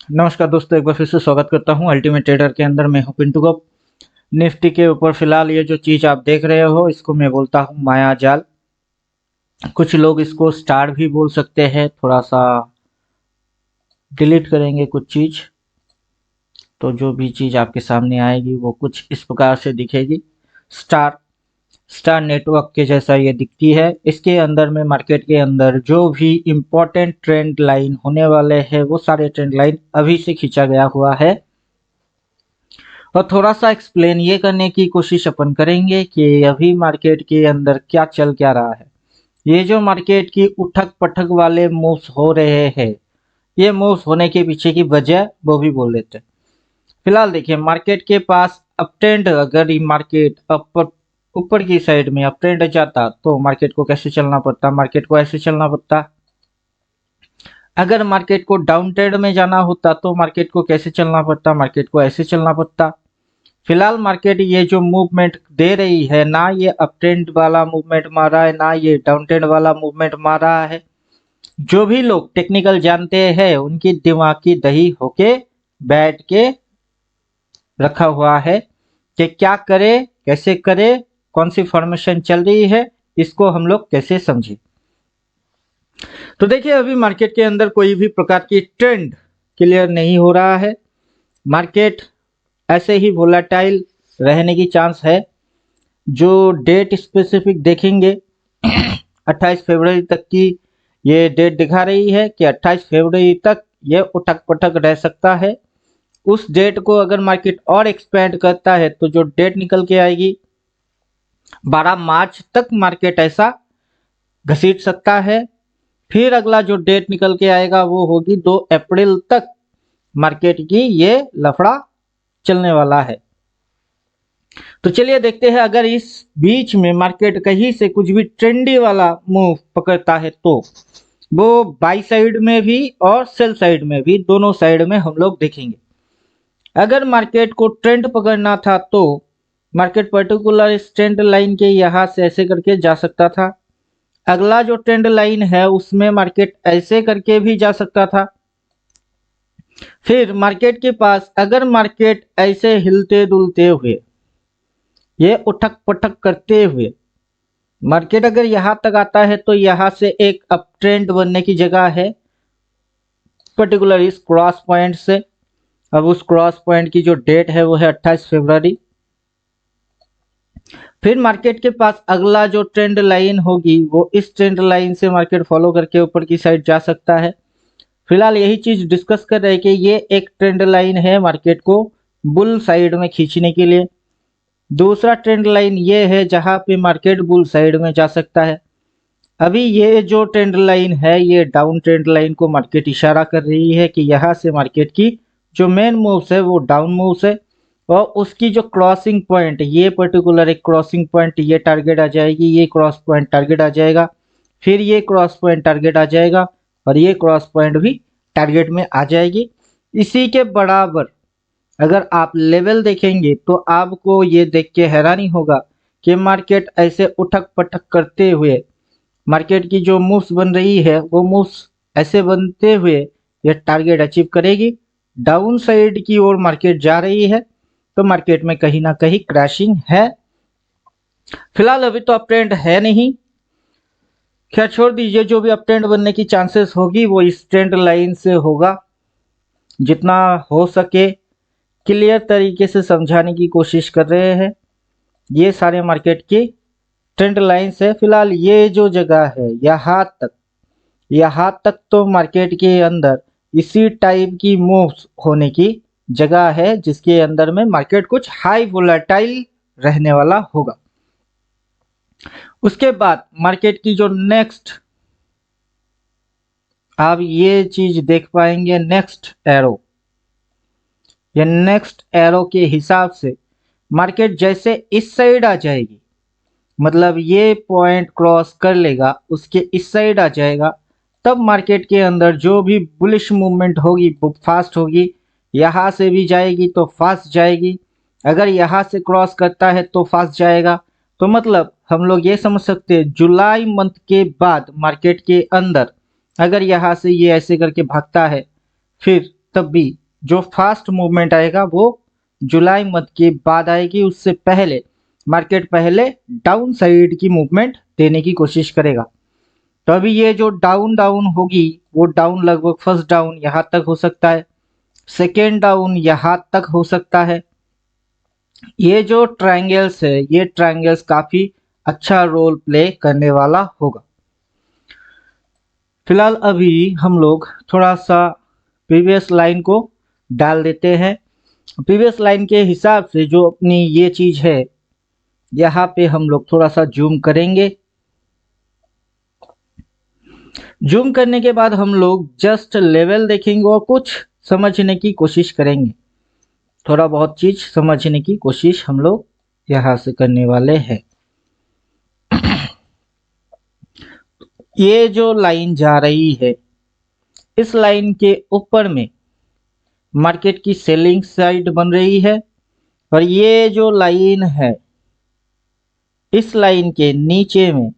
नमस्कार दोस्तों, एक बार फिर से स्वागत करता हूं अल्टीमेट ट्रेडर के अंदर। मैं हूं पिंटू गप। निफ्टी के ऊपर फिलहाल ये जो चीज आप देख रहे हो इसको मैं बोलता हूं माया जाल। कुछ लोग इसको स्टार भी बोल सकते हैं। थोड़ा सा डिलीट करेंगे कुछ चीज तो जो भी चीज आपके सामने आएगी वो कुछ इस प्रकार से दिखेगी। स्टार स्टार नेटवर्क के जैसा ये दिखती है। इसके अंदर में मार्केट के अंदर जो भी इम्पोर्टेंट ट्रेंड लाइन होने वाले हैं वो सारे ट्रेंड लाइन अभी से खींचा गया हुआ है। और थोड़ा सा एक्सप्लेन ये करने की कोशिश अपन करेंगे कि अभी मार्केट के अंदर क्या रहा है। ये जो मार्केट की उठक पटक वाले मूव्स हो रहे हैं, ये मूव्स होने के पीछे की वजह वो भी बोल देते हैं। फिलहाल देखिए, मार्केट के पास अप ट्रेंड, अगर ये मार्केट अपर ऊपर की साइड में अप ट्रेंड जाता तो मार्केट को कैसे चलना पड़ता, मार्केट को ऐसे चलना पड़ता। अगर मार्केट को डाउन ट्रेंड में जाना होता तो मार्केट को कैसे चलना पड़ता, मार्केट को ऐसे चलना पड़ता। फिलहाल मार्केट ये जो मूवमेंट दे रही है, ना ये अप ट्रेंड वाला मूवमेंट मार रहा है, ना ये डाउन ट्रेंड वाला मूवमेंट मार रहा है। जो भी लोग टेक्निकल जानते हैं उनकी दिमाग की दही होके बैठ के रखा हुआ है कि क्या करे, कैसे करे, कौन सी फॉर्मेशन चल रही है, इसको हम लोग कैसे समझे। तो देखिए, अभी मार्केट के अंदर कोई भी प्रकार की ट्रेंड क्लियर नहीं हो रहा है। मार्केट ऐसे ही वोलाटाइल रहने की चांस है। जो डेट स्पेसिफिक देखेंगे 28 फरवरी तक की ये डेट दिखा रही है कि 28 फरवरी तक ये उठक पटक रह सकता है। उस डेट को अगर मार्केट और एक्सपेंड करता है तो जो डेट निकल के आएगी 12 मार्च तक मार्केट ऐसा घसीट सकता है। फिर अगला जो डेट निकल के आएगा वो होगी 2 अप्रैल तक मार्केट की ये लफड़ा चलने वाला है। तो चलिए देखते हैं, अगर इस बीच में मार्केट कहीं से कुछ भी ट्रेंडी वाला मूव पकड़ता है तो वो बाई साइड में भी और सेल साइड में भी, दोनों साइड में हम लोग देखेंगे। अगर मार्केट को ट्रेंड पकड़ना था तो मार्केट पर्टिकुलर इस ट्रेंड लाइन के यहाँ से ऐसे करके जा सकता था। अगला जो ट्रेंड लाइन है उसमें मार्केट ऐसे करके भी जा सकता था। फिर मार्केट के पास अगर मार्केट ऐसे हिलते डुलते हुए, ये उठक पटक करते हुए मार्केट अगर यहां तक आता है तो यहां से एक अप ट्रेंड बनने की जगह है, पर्टिकुलर इस क्रॉस पॉइंट से। अब उस क्रॉस पॉइंट की जो डेट है वो है 28 फरवरी। फिर मार्केट के पास अगला जो ट्रेंड लाइन होगी वो इस ट्रेंड लाइन से मार्केट फॉलो करके ऊपर की साइड जा सकता है। फिलहाल यही चीज डिस्कस कर रहे हैं कि ये एक ट्रेंड लाइन है मार्केट को बुल साइड में खींचने के लिए। दूसरा ट्रेंड लाइन ये है जहां पे मार्केट बुल साइड में जा सकता है। अभी ये जो ट्रेंड लाइन है ये डाउन ट्रेंड लाइन को मार्केट इशारा कर रही है कि यहाँ से मार्केट की जो मेन मूव्स है वो डाउन मूव्स है। और उसकी जो क्रॉसिंग पॉइंट, ये पर्टिकुलर एक क्रॉसिंग पॉइंट ये टारगेट आ जाएगी, ये क्रॉस पॉइंट टारगेट आ जाएगा, फिर ये क्रॉस पॉइंट टारगेट आ जाएगा और ये क्रॉस पॉइंट भी टारगेट में आ जाएगी। इसी के बराबर अगर आप लेवल देखेंगे तो आपको ये देख के हैरानी होगा कि मार्केट ऐसे उठक पटक करते हुए, मार्केट की जो मूव्स बन रही है वो मूव्स ऐसे बनते हुए ये टारगेट अचीव करेगी। डाउन साइड की ओर मार्केट जा रही है तो मार्केट में कहीं ना कहीं क्रैशिंग है। फिलहाल अभी तो अप ट्रेंड है नहीं, खैर छोड़ दीजिए। जो भी अप ट्रेंड बनने की चांसेस होगी वो इस ट्रेंड लाइन से होगा। जितना हो सके क्लियर तरीके से समझाने की कोशिश कर रहे हैं। ये सारे मार्केट की ट्रेंड लाइंस है। फिलहाल ये जो जगह है यहाँ तक तो मार्केट के अंदर इसी टाइप की मूव्स होने की जगह है जिसके अंदर में मार्केट कुछ हाई वोलेटाइल रहने वाला होगा। उसके बाद मार्केट की जो नेक्स्ट, आप ये चीज देख पाएंगे, नेक्स्ट एरो, या नेक्स्ट एरो के हिसाब से मार्केट जैसे इस साइड आ जाएगी, मतलब ये पॉइंट क्रॉस कर लेगा उसके इस साइड आ जाएगा, तब मार्केट के अंदर जो भी बुलिश मूवमेंट होगी वो फास्ट होगी। यहाँ से भी जाएगी तो फास्ट जाएगी, अगर यहाँ से क्रॉस करता है तो फास्ट जाएगा। तो मतलब हम लोग ये समझ सकते हैं जुलाई मंथ के बाद मार्केट के अंदर अगर यहाँ से ये ऐसे करके भागता है, फिर तब भी जो फास्ट मूवमेंट आएगा वो जुलाई मंथ के बाद आएगी। उससे पहले मार्केट पहले डाउन साइड की मूवमेंट देने की कोशिश करेगा। तो अभी ये जो डाउन होगी वो डाउन लगभग फर्स्ट डाउन यहाँ तक हो सकता है, सेकेंड डाउन यहाँ तक हो सकता है। ये जो ट्रायंगल्स है ये ट्रायंगल्स काफी अच्छा रोल प्ले करने वाला होगा। फिलहाल अभी हम लोग थोड़ा सा प्रीवियस लाइन को डाल देते हैं। प्रीवियस लाइन के हिसाब से जो अपनी ये चीज है यहाँ पे हम लोग थोड़ा सा जूम करेंगे। जूम करने के बाद हम लोग जस्ट लेवल देखेंगे और कुछ समझने की कोशिश करेंगे। थोड़ा बहुत चीज समझने की कोशिश हम लोग यहाँ से करने वाले हैं। ये जो लाइन जा रही है इस लाइन के ऊपर में मार्केट की सेलिंग साइड बन रही है और ये जो लाइन है इस लाइन के नीचे में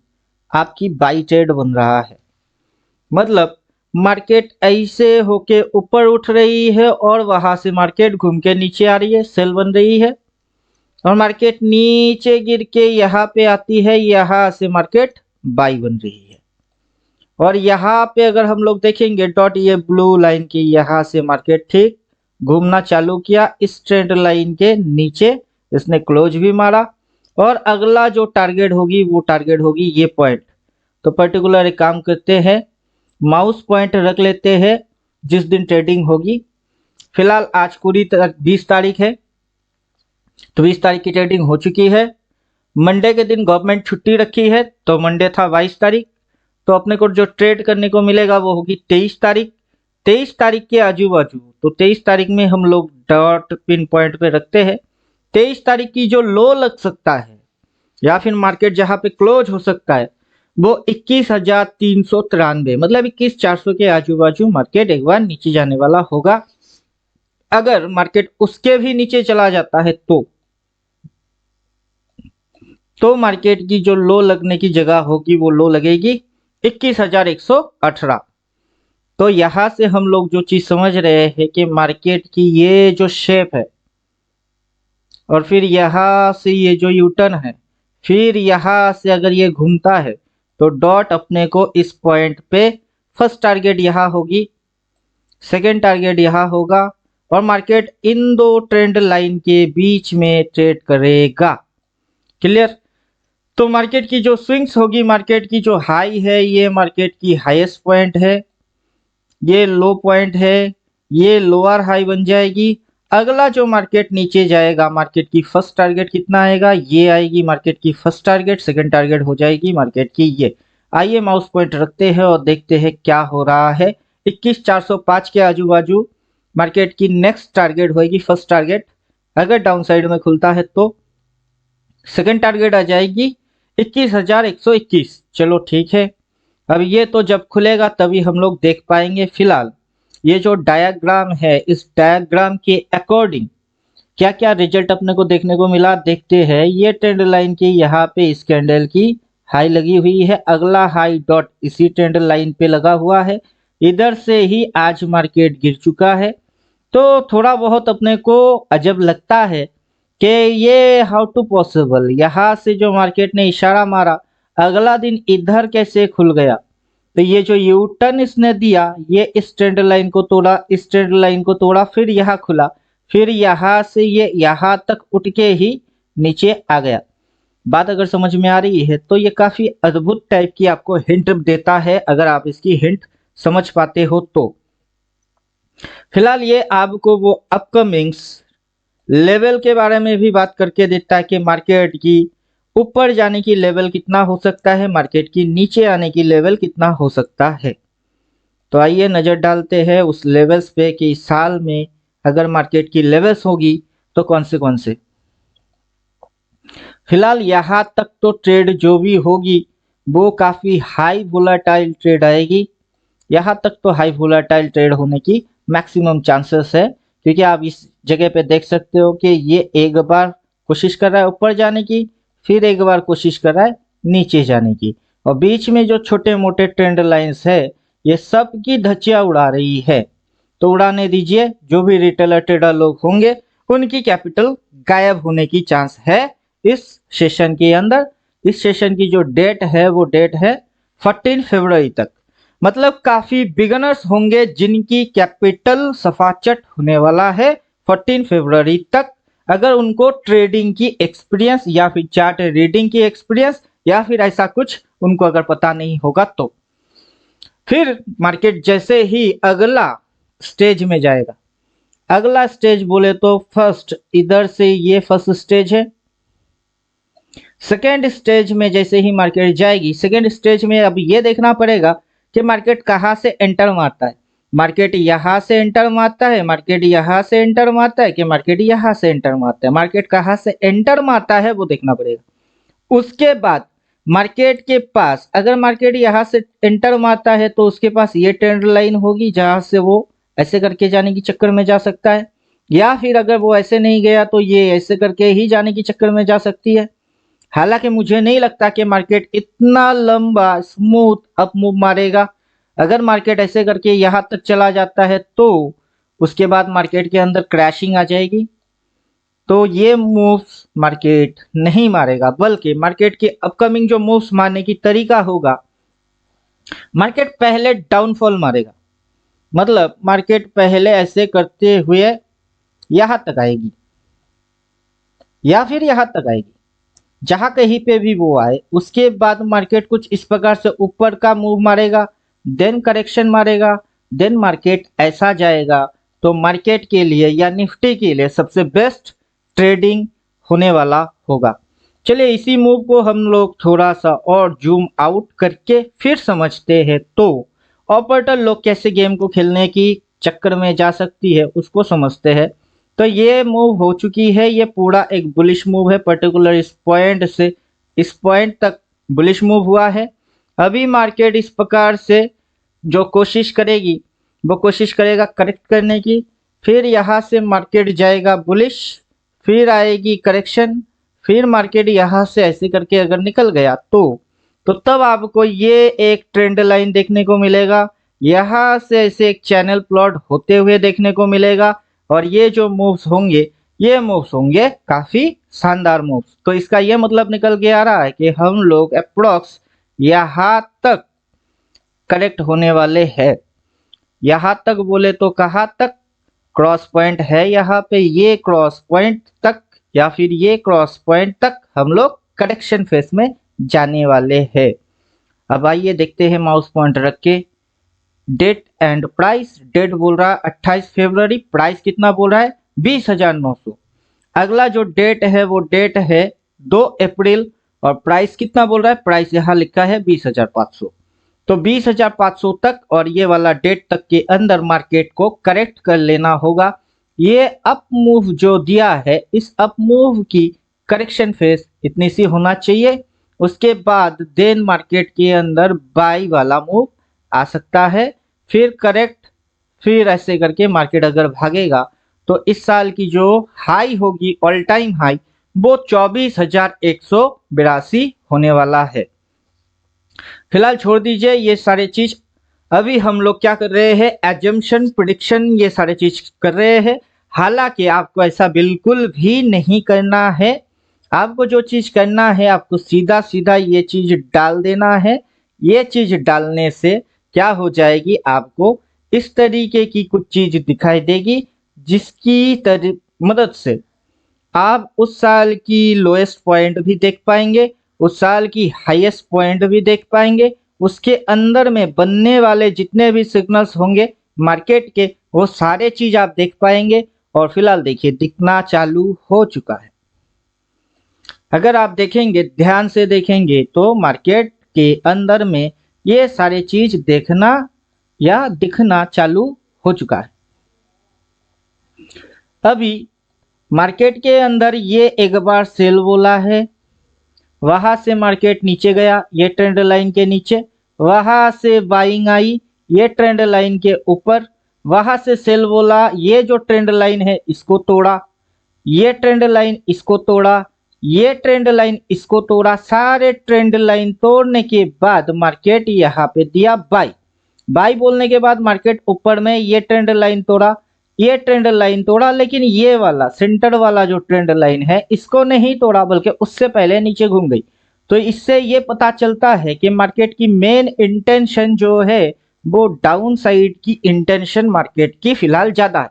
आपकी बाई ट्रेड बन रहा है। मतलब मार्केट ऐसे होके ऊपर उठ रही है और वहां से मार्केट घूम के नीचे आ रही है, सेल बन रही है और मार्केट नीचे गिर के यहाँ पे आती है, यहाँ से मार्केट बाई बन रही है। और यहाँ पे अगर हम लोग देखेंगे डॉट ये ब्लू लाइन की यहाँ से मार्केट ठीक घूमना चालू किया, इस ट्रेंड लाइन के नीचे इसने क्लोज भी मारा और अगला जो टारगेट होगी वो टारगेट होगी ये पॉइंट। तो पर्टिकुलर एक काम करते हैं, माउस पॉइंट रख लेते हैं जिस दिन ट्रेडिंग होगी। फिलहाल आज पूरी 20 तारीख है तो 20 तारीख की ट्रेडिंग हो चुकी है। मंडे के दिन गवर्नमेंट छुट्टी रखी है तो मंडे था 22 तारीख। तो अपने को जो ट्रेड करने को मिलेगा वो होगी 23 तारीख। 23 तारीख के आजू बाजू, तो 23 तारीख में हम लोग डॉट पिन पॉइंट पे रखते हैं। 23 तारीख की जो लो लग सकता है या फिर मार्केट जहां पे क्लोज हो सकता है वो 21,393 मतलब 21,400 के आजू बाजू मार्केट एक बार नीचे जाने वाला होगा। अगर मार्केट उसके भी नीचे चला जाता है तो मार्केट की जो लो लगने की जगह होगी वो लो लगेगी 21,118। तो यहां से हम लोग जो चीज समझ रहे हैं कि मार्केट की ये जो शेप है और फिर यहां से ये जो यूटर्न है, फिर यहां से अगर ये घूमता है तो डॉट अपने को इस पॉइंट पे फर्स्ट टारगेट यहां होगी, सेकेंड टारगेट यहां होगा और मार्केट इन दो ट्रेंड लाइन के बीच में ट्रेड करेगा। क्लियर? तो मार्केट की जो स्विंग्स होगी, मार्केट की जो हाई है ये मार्केट की हाईएस्ट पॉइंट है, ये लो पॉइंट है, ये लोअर हाई बन जाएगी। अगला जो मार्केट नीचे जाएगा मार्केट की फर्स्ट टारगेट कितना आएगा, ये आएगी मार्केट की फर्स्ट टारगेट। सेकंड टारगेट हो जाएगी मार्केट की ये। आइए माउस पॉइंट रखते हैं और देखते हैं क्या हो रहा है। 21,405 के आजू बाजू मार्केट की नेक्स्ट टारगेट होगी फर्स्ट टारगेट। अगर डाउन साइड में खुलता है तो सेकंड टारगेट आ जाएगी 21,121। चलो ठीक है, अब ये तो जब खुलेगा तभी हम लोग देख पाएंगे। फिलहाल ये जो डायग्राम है इस डायग्राम के अकॉर्डिंग क्या क्या रिजल्ट अपने को देखने को मिला देखते हैं। ये ट्रेंड लाइन की यहाँ पे इस कैंडल की हाई लगी हुई है, अगला हाई डॉट इसी ट्रेंड लाइन पे लगा हुआ है। इधर से ही आज मार्केट गिर चुका है। तो थोड़ा बहुत अपने को अजब लगता है कि ये हाउ टू पॉसिबल, यहाँ से जो मार्केट ने इशारा मारा अगला दिन इधर कैसे खुल गया। तो ये जो यू टर्न इसने दिया ये इस ट्रेंड लाइन को तोड़ा, इस ट्रेंड लाइन को तोड़ा, फिर यहाँ खुला, फिर यहाँ से ये यहाँ तक उठ के ही नीचे आ गया। बात अगर समझ में आ रही है तो ये काफी अद्भुत टाइप की आपको हिंट देता है अगर आप इसकी हिंट समझ पाते हो तो। फिलहाल ये आपको वो अपकमिंग्स लेवल के बारे में भी बात करके देता है कि मार्केट की ऊपर जाने की लेवल कितना हो सकता है, मार्केट की नीचे आने की लेवल कितना हो सकता है। तो आइए नजर डालते हैं उस लेवल्स पे कि इस साल में अगर मार्केट की लेवल्स होगी तो कौन से। फिलहाल यहाँ तक तो ट्रेड जो भी होगी वो काफी हाई वोलाटाइल ट्रेड आएगी। यहाँ तक तो हाई वोलाटाइल ट्रेड होने की मैक्सिमम चांसेस है, क्योंकि आप इस जगह पे देख सकते हो कि ये एक बार कोशिश कर रहा है ऊपर जाने की, फिर एक बार कोशिश कर रहा है नीचे जाने की, और बीच में जो छोटे मोटे ट्रेंड लाइंस है ये सब की धज्जियां उड़ा रही है। तो उड़ाने दीजिए। जो भी रिटेलर ट्रेडर लोग होंगे उनकी कैपिटल गायब होने की चांस है इस सेशन के अंदर। इस सेशन की जो डेट है वो डेट है 14 फरवरी तक। मतलब काफी बिगनर्स होंगे जिनकी कैपिटल सफाचट होने वाला है 14 फरवरी तक। अगर उनको ट्रेडिंग की एक्सपीरियंस या फिर चार्ट रीडिंग की एक्सपीरियंस या फिर ऐसा कुछ उनको अगर पता नहीं होगा तो फिर मार्केट जैसे ही अगला स्टेज में जाएगा। अगला स्टेज बोले तो फर्स्ट इधर से ये फर्स्ट स्टेज है। सेकेंड स्टेज में जैसे ही मार्केट जाएगी, सेकेंड स्टेज में अब ये देखना पड़ेगा कि मार्केट कहाँ से एंटर मारता है। मार्केट यहाँ से एंटर मारता है, मार्केट यहाँ से एंटर मारता है कि मार्केट यहाँ से एंटर मारता है। मार्केट कहाँ से एंटर मारता है वो देखना पड़ेगा। उसके बाद मार्केट के पास अगर मार्केट यहाँ से एंटर मारता है तो उसके पास ये ट्रेंड लाइन होगी जहां से वो ऐसे करके जाने की चक्कर में जा सकता है, या फिर अगर वो ऐसे नहीं गया तो ये ऐसे करके ही जाने की चक्कर में जा सकती है। हालांकि मुझे नहीं लगता कि मार्केट इतना लंबा स्मूथ अप मूव मारेगा। अगर मार्केट ऐसे करके यहाँ तक चला जाता है तो उसके बाद मार्केट के अंदर क्रैशिंग आ जाएगी, तो ये मूव्स मार्केट नहीं मारेगा। बल्कि मार्केट के अपकमिंग जो मूव्स मारने की तरीका होगा, मार्केट पहले डाउनफॉल मारेगा। मतलब मार्केट पहले ऐसे करते हुए यहां तक आएगी या फिर यहां तक आएगी, जहां कहीं पे भी वो आए। उसके बाद मार्केट कुछ इस प्रकार से ऊपर का मूव मारेगा, देन करेक्शन मारेगा, देन मार्केट ऐसा जाएगा। तो मार्केट के लिए या निफ्टी के लिए सबसे बेस्ट ट्रेडिंग होने वाला होगा। चलिए इसी मूव को हम लोग थोड़ा सा और जूम आउट करके फिर समझते हैं। तो ऑपरेटर लोग कैसे गेम को खेलने की चक्कर में जा सकती है उसको समझते हैं। तो ये मूव हो चुकी है, ये पूरा एक बुलिश मूव है। पर्टिकुलर इस पॉइंट से इस पॉइंट तक बुलिश मूव हुआ है। अभी मार्केट इस प्रकार से जो कोशिश करेगी वो कोशिश करेगा करेक्ट करने की। फिर यहाँ से मार्केट जाएगा बुलिश, फिर आएगी करेक्शन, फिर मार्केट यहाँ से ऐसे करके अगर निकल गया तो तब आपको ये एक ट्रेंड लाइन देखने को मिलेगा। यहाँ से ऐसे एक चैनल प्लॉट होते हुए देखने को मिलेगा और ये जो मूव्स होंगे ये मूव्स होंगे काफी शानदार मूव्स। तो इसका ये मतलब निकल के आ रहा है कि हम लोग अप्रोक्स यहाँ तक करेक्ट होने वाले हैं। यहाँ तक बोले तो कहाँ तक, क्रॉस पॉइंट है यहाँ पे, ये क्रॉस पॉइंट तक या फिर ये क्रॉस पॉइंट तक हम लोग करेक्शन फेस में जाने वाले हैं। अब आइए देखते हैं माउस पॉइंट रख के डेट एंड प्राइस। डेट बोल रहा है 28 फरवरी, प्राइस कितना बोल रहा है 20,900। अगला जो डेट है वो डेट है 2 अप्रैल और प्राइस कितना बोल रहा है, प्राइस यहाँ लिखा है 20,500। तो 20,500 तक और ये वाला डेट तक के अंदर मार्केट को करेक्ट कर लेना होगा। ये अप मूव जो दिया है इस अप मूव की करेक्शन फेस इतनी सी होना चाहिए। उसके बाद देन मार्केट के अंदर बाई वाला मूव आ सकता है, फिर करेक्ट, फिर ऐसे करके मार्केट अगर भागेगा तो इस साल की जो हाई होगी ऑल टाइम हाई वो 24,182 होने वाला है। फिलहाल छोड़ दीजिए ये सारे चीज। अभी हम लोग क्या कर रहे हैं, एजम्पशन प्रेडिक्शन ये सारे चीज कर रहे हैं। हालांकि आपको ऐसा बिल्कुल भी नहीं करना है। आपको जो चीज करना है आपको सीधा सीधा ये चीज डाल देना है। ये चीज डालने से क्या हो जाएगी, आपको इस तरीके की कुछ चीज दिखाई देगी जिसकी मदद से आप उस साल की लोएस्ट पॉइंट भी देख पाएंगे, उस साल की हाईएस्ट पॉइंट भी देख पाएंगे। उसके अंदर में बनने वाले जितने भी सिग्नल्स होंगे मार्केट के वो सारे चीज आप देख पाएंगे। और फिलहाल देखिए दिखना चालू हो चुका है। अगर आप देखेंगे ध्यान से देखेंगे तो मार्केट के अंदर में ये सारे चीज देखना या दिखना चालू हो चुका है। अभी मार्केट के अंदर ये एक बार सेल बोला है, वहां से मार्केट नीचे गया ये ट्रेंड लाइन के नीचे, वहां से बाइंग आई ये ट्रेंड लाइन के ऊपर, वहां से सेल बोला, ये जो ट्रेंड लाइन है इसको तोड़ा, ये ट्रेंड लाइन इसको तोड़ा, ये ट्रेंड लाइन इसको तोड़ा। सारे ट्रेंड लाइन तोड़ने के बाद मार्केट यहाँ पे दिया बाई। बाई बोलने के बाद मार्केट ऊपर में ये ट्रेंड लाइन तोड़ा, ये ट्रेंड लाइन तोड़ा, लेकिन ये वाला सेंटर वाला जो ट्रेंड लाइन है इसको नहीं तोड़ा, बल्कि उससे पहले नीचे घूम गई। तो इससे ये पता चलता है कि मार्केट की मेन इंटेंशन जो है वो डाउन साइड की इंटेंशन मार्केट की फिलहाल ज्यादा है,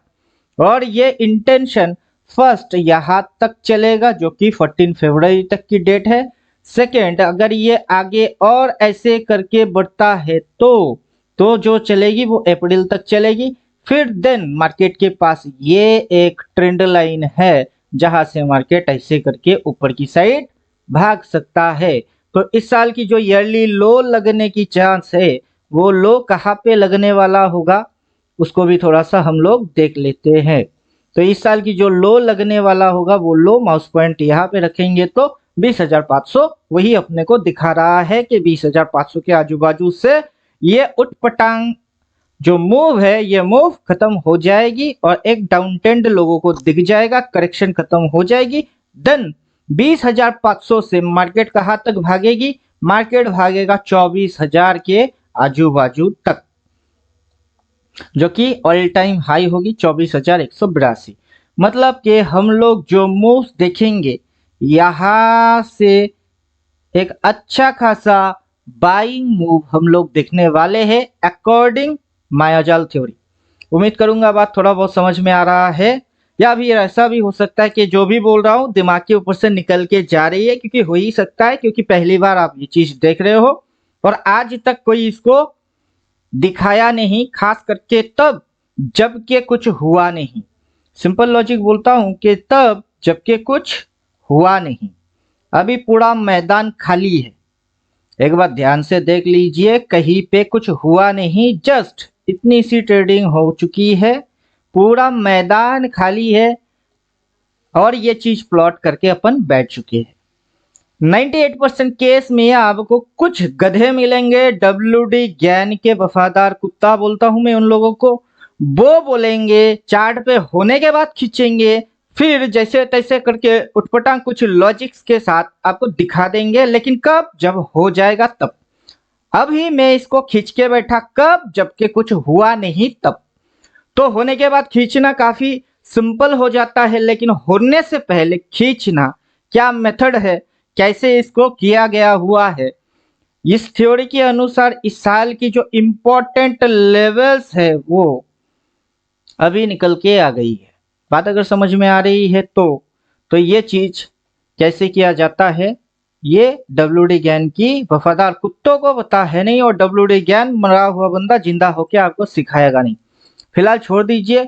और ये इंटेंशन फर्स्ट यहाँ तक चलेगा जो कि 14 फरवरी तक की डेट है। सेकेंड, अगर ये आगे और ऐसे करके बढ़ता है तो जो चलेगी वो अप्रैल तक चलेगी। फिर देन मार्केट के पास ये एक ट्रेंड लाइन है जहां से मार्केट ऐसे करके ऊपर की साइड भाग सकता है। तो इस साल की जो ईयरली लो लगने की चांस है वो लो कहाँ पे लगने वाला होगा उसको भी थोड़ा सा हम लोग देख लेते हैं। तो इस साल की जो लो लगने वाला होगा वो लो माउस पॉइंट यहाँ पे रखेंगे तो 20,500 वही अपने को दिखा रहा है कि 20,500 के आजू बाजू से ये उठपटांग जो मूव है ये मूव खत्म हो जाएगी और एक डाउन ट्रेंड लोगों को दिख जाएगा, करेक्शन खत्म हो जाएगी। देन 20,500 से मार्केट कहाँ तक भागेगी? मार्केट भागेगा 24,000 के आजू बाजू तक, जो कि ऑल टाइम हाई होगी 24,182। मतलब कि हम लोग जो मूव देखेंगे यहां से एक अच्छा खासा बाइंग मूव हम लोग देखने वाले हैं अकॉर्डिंग मायाजाल थ्योरी। उम्मीद करूंगा बात थोड़ा बहुत समझ में आ रहा है, या भी ऐसा भी हो सकता है कि जो भी बोल रहा हूँ दिमाग के ऊपर से निकल के जा रही है, क्योंकि हो ही सकता है क्योंकि पहली बार आप ये चीज देख रहे हो और आज तक कोई इसको दिखाया नहीं, खास करके तब जबकि कुछ हुआ नहीं। सिंपल लॉजिक बोलता हूं कि तब जबकि कुछ हुआ नहीं। अभी पूरा मैदान खाली है, एक बार ध्यान से देख लीजिए, कहीं पे कुछ हुआ नहीं, जस्ट इतनी सी ट्रेडिंग हो चुकी है, पूरा मैदान खाली है और ये चीज प्लॉट करके अपन बैठ चुके हैं। 98% केस में आपको कुछ गधे मिलेंगे, डब्ल्यूडी ज्ञान के वफादार कुत्ता बोलता हूं मैं उन लोगों को, वो बोलेंगे चार्ट पे होने के बाद खींचेंगे, फिर जैसे तैसे करके उठपटांग कुछ लॉजिक्स के साथ आपको दिखा देंगे, लेकिन कब? जब हो जाएगा तब। अभी मैं इसको खींच के बैठा कब? जबकि कुछ हुआ नहीं तब। तो होने के बाद खींचना काफी सिंपल हो जाता है, लेकिन होने से पहले खींचना क्या मेथड है, कैसे इसको किया गया हुआ है, इस थ्योरी के अनुसार इस साल की जो इंपॉर्टेंट लेवल्स है वो अभी निकल के आ गई है। बात अगर समझ में आ रही है तो ये चीज कैसे किया जाता है ये डब्ल्यूडी ज्ञान की वफादार कुत्तों को पता है नहीं, और डब्ल्यूडी ज्ञान मरा हुआ बंदा जिंदा होके आपको सिखाएगा नहीं। फिलहाल छोड़ दीजिए,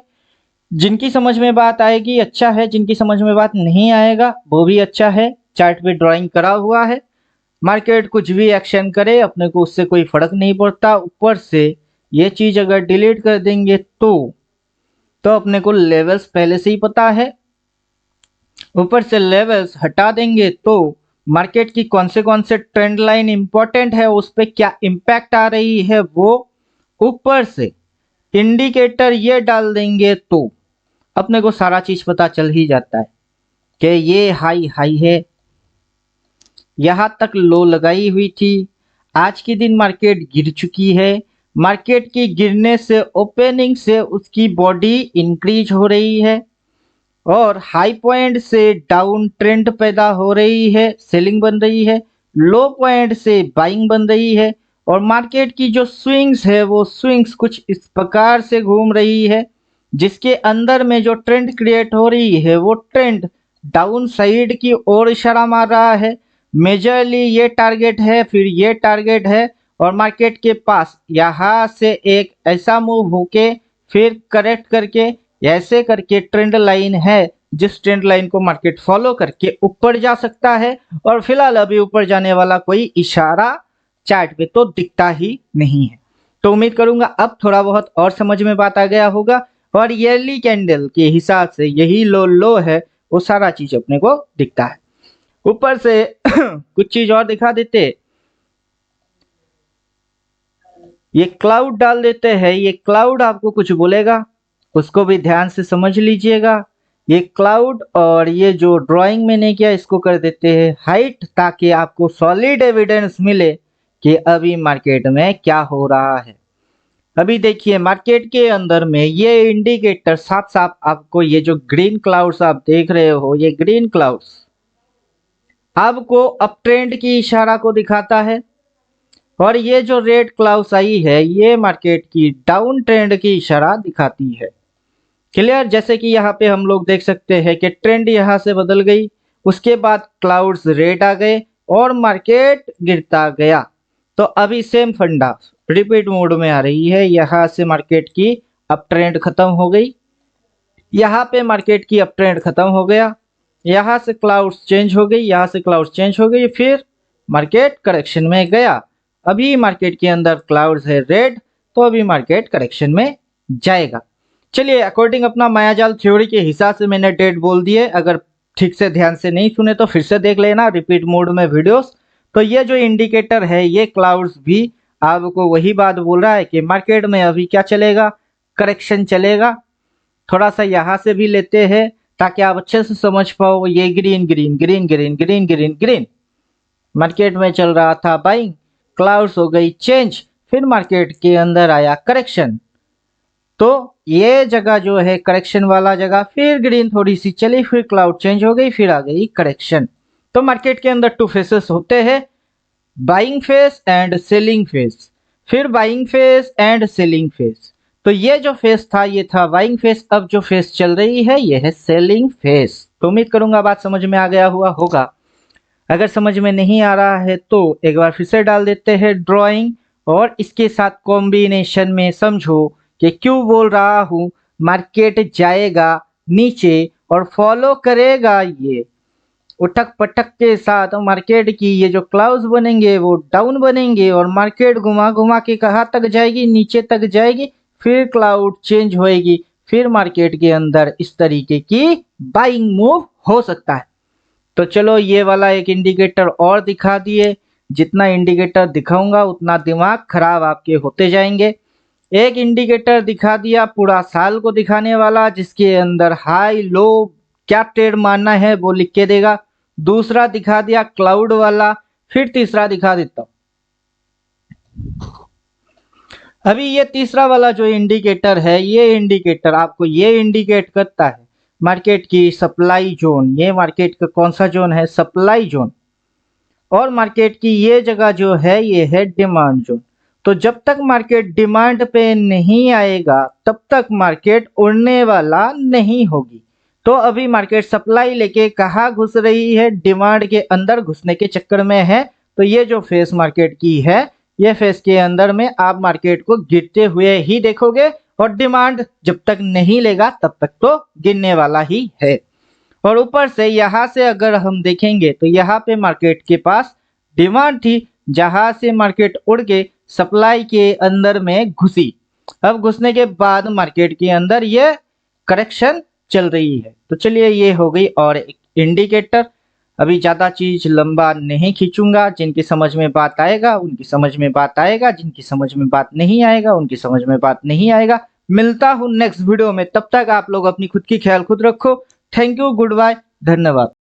जिनकी समझ में बात आएगी अच्छा है, जिनकी समझ में बात नहीं आएगा वो भी अच्छा है। चार्ट पे ड्राइंग करा हुआ है, मार्केट कुछ भी एक्शन करे अपने को उससे कोई फर्क नहीं पड़ता। ऊपर से ये चीज अगर डिलीट कर देंगे तो अपने को लेवल्स पहले से ही पता है, ऊपर से लेवल्स हटा देंगे तो मार्केट की कौन से ट्रेंड लाइन इंपॉर्टेंट है उस पर क्या इंपैक्ट आ रही है वो ऊपर से इंडिकेटर ये डाल देंगे तो अपने को सारा चीज पता चल ही जाता है कि ये हाई हाई है, यहां तक लो लगाई हुई थी, आज के दिन मार्केट गिर चुकी है, मार्केट की गिरने से ओपनिंग से उसकी बॉडी इंक्रीज हो रही है और हाई पॉइंट से डाउन ट्रेंड पैदा हो रही है, सेलिंग बन रही है, लो पॉइंट से बाइंग बन रही है, और मार्केट की जो स्विंग्स है वो स्विंग्स कुछ इस प्रकार से घूम रही है जिसके अंदर में जो ट्रेंड क्रिएट हो रही है वो ट्रेंड डाउन साइड की ओर इशारा मार रहा है। मेजरली ये टारगेट है, फिर ये टारगेट है, और मार्केट के पास यहाँ से एक ऐसा मूव होके फिर करेक्ट करके ऐसे करके ट्रेंड लाइन है जिस ट्रेंड लाइन को मार्केट फॉलो करके ऊपर जा सकता है, और फिलहाल अभी ऊपर जाने वाला कोई इशारा चार्ट पे तो दिखता ही नहीं है। तो उम्मीद करूंगा अब थोड़ा बहुत और समझ में बात आ गया होगा, और ईयरली कैंडल के हिसाब से यही लो है वो सारा चीज अपने को दिखता है। ऊपर से कुछ चीज और दिखा देते, ये क्लाउड डाल देते हैं, ये क्लाउड आपको कुछ बोलेगा उसको भी ध्यान से समझ लीजिएगा। ये क्लाउड और ये जो ड्राइंग मैंने किया इसको कर देते हैं हाइट, ताकि आपको सॉलिड एविडेंस मिले कि अभी मार्केट में क्या हो रहा है। अभी देखिए मार्केट के अंदर में ये इंडिकेटर साफ साफ आपको ये जो ग्रीन क्लाउड्स आप देख रहे हो, ये ग्रीन क्लाउड्स आपको अप ट्रेंड की इशारा को दिखाता है और ये जो रेड क्लाउड्स आई है ये मार्केट की डाउन ट्रेंड की इशारा दिखाती है। क्लियर? जैसे कि यहाँ पे हम लोग देख सकते हैं कि ट्रेंड यहाँ से बदल गई, उसके बाद क्लाउड्स रेड आ गए और मार्केट गिरता गया। तो अभी सेम फंडा रिपीट मोड में आ रही है। यहाँ से मार्केट की अप ट्रेंड खत्म हो गई, यहाँ पे मार्केट की अप ट्रेंड खत्म हो गया, यहाँ से क्लाउड्स चेंज हो गई, यहाँ से क्लाउड्स चेंज हो गई, फिर मार्केट करेक्शन में गया। अभी मार्केट के अंदर क्लाउड्स है रेड, तो अभी मार्केट करेक्शन में जाएगा। चलिए अकॉर्डिंग अपना मायाजाल थ्योरी के हिसाब से मैंने डेट बोल दिए। अगर ठीक से ध्यान से नहीं सुने तो फिर से देख लेना रिपीट मोड में वीडियोस। तो ये जो इंडिकेटर है ये क्लाउड्स भी आपको वही बात बोल रहा है कि मार्केट में अभी क्या चलेगा, करेक्शन चलेगा। थोड़ा सा यहाँ से भी लेते हैं ताकि आप अच्छे से समझ पाओ। ये green green green green green green green market में चल रहा था बाइंग, क्लाउड्स हो गई चेंज, फिर मार्केट के अंदर आया करेक्शन। तो ये जगह जो है करेक्शन वाला जगह, फिर ग्रीन थोड़ी सी चली, फिर क्लाउड चेंज हो गई, फिर आ गई करेक्शन। तो मार्केट के अंदर टू फेसेस होते हैं, buying face and selling face, फिर buying face and selling face. तो ये जो फेस था ये था बाइंग फेस, अब जो फेस चल रही है ये है सेलिंग फेस। तो उम्मीद करूंगा बात समझ में आ गया हुआ होगा। अगर समझ में नहीं आ रहा है तो एक बार फिर से डाल देते हैं ड्राइंग और इसके साथ कॉम्बिनेशन में समझो कि क्यों बोल रहा हूँ मार्केट जाएगा नीचे और फॉलो करेगा ये उठक पटक के साथ। मार्केट की ये जो क्लाउड्स बनेंगे वो डाउन बनेंगे और मार्केट घुमा घुमा के कहाँ तक जाएगी, नीचे तक जाएगी, फिर क्लाउड चेंज होएगी, फिर मार्केट के अंदर इस तरीके की बाइंग मूव हो सकता है। तो चलो ये वाला एक इंडिकेटर और दिखा दिए। जितना इंडिकेटर दिखाऊंगा उतना दिमाग खराब आपके होते जाएंगे। एक इंडिकेटर दिखा दिया पूरा साल को दिखाने वाला, जिसके अंदर हाई लो क्या ट्रेड मारना है वो लिख के देगा। दूसरा दिखा दिया क्लाउड वाला, फिर तीसरा दिखा देता हूं। अभी ये तीसरा वाला जो इंडिकेटर है ये इंडिकेटर आपको ये इंडिकेट करता है मार्केट की सप्लाई जोन। ये मार्केट का कौन सा जोन है, सप्लाई जोन। और मार्केट की ये जगह जो है ये है डिमांड जोन। तो जब तक मार्केट डिमांड पे नहीं आएगा तब तक मार्केट उड़ने वाला नहीं होगी। तो अभी मार्केट सप्लाई लेके कहाँ घुस रही है, डिमांड के अंदर घुसने के चक्कर में है। तो ये जो फेस मार्केट की है ये फेस के अंदर में आप मार्केट को गिरते हुए ही देखोगे और डिमांड जब तक नहीं लेगा तब तक तो गिरने वाला ही है। और ऊपर से यहाँ से अगर हम देखेंगे तो यहाँ पे मार्केट के पास डिमांड थी, जहां से मार्केट उड़ के सप्लाई के अंदर में घुसी। अब घुसने के बाद मार्केट के अंदर ये करेक्शन चल रही है। तो चलिए ये हो गई और एक इंडिकेटर। अभी ज़्यादा चीज़ लंबा नहीं खींचूंगा, जिनकी समझ में बात आएगा उनकी समझ में बात आएगा, जिनकी समझ में बात नहीं आएगा उनकी समझ में बात नहीं आएगा। मिलता हूँ नेक्स्ट वीडियो में, तब तक आप लोग अपनी खुद की ख्याल खुद रखो। थैंक यू, गुड बाय, धन्यवाद।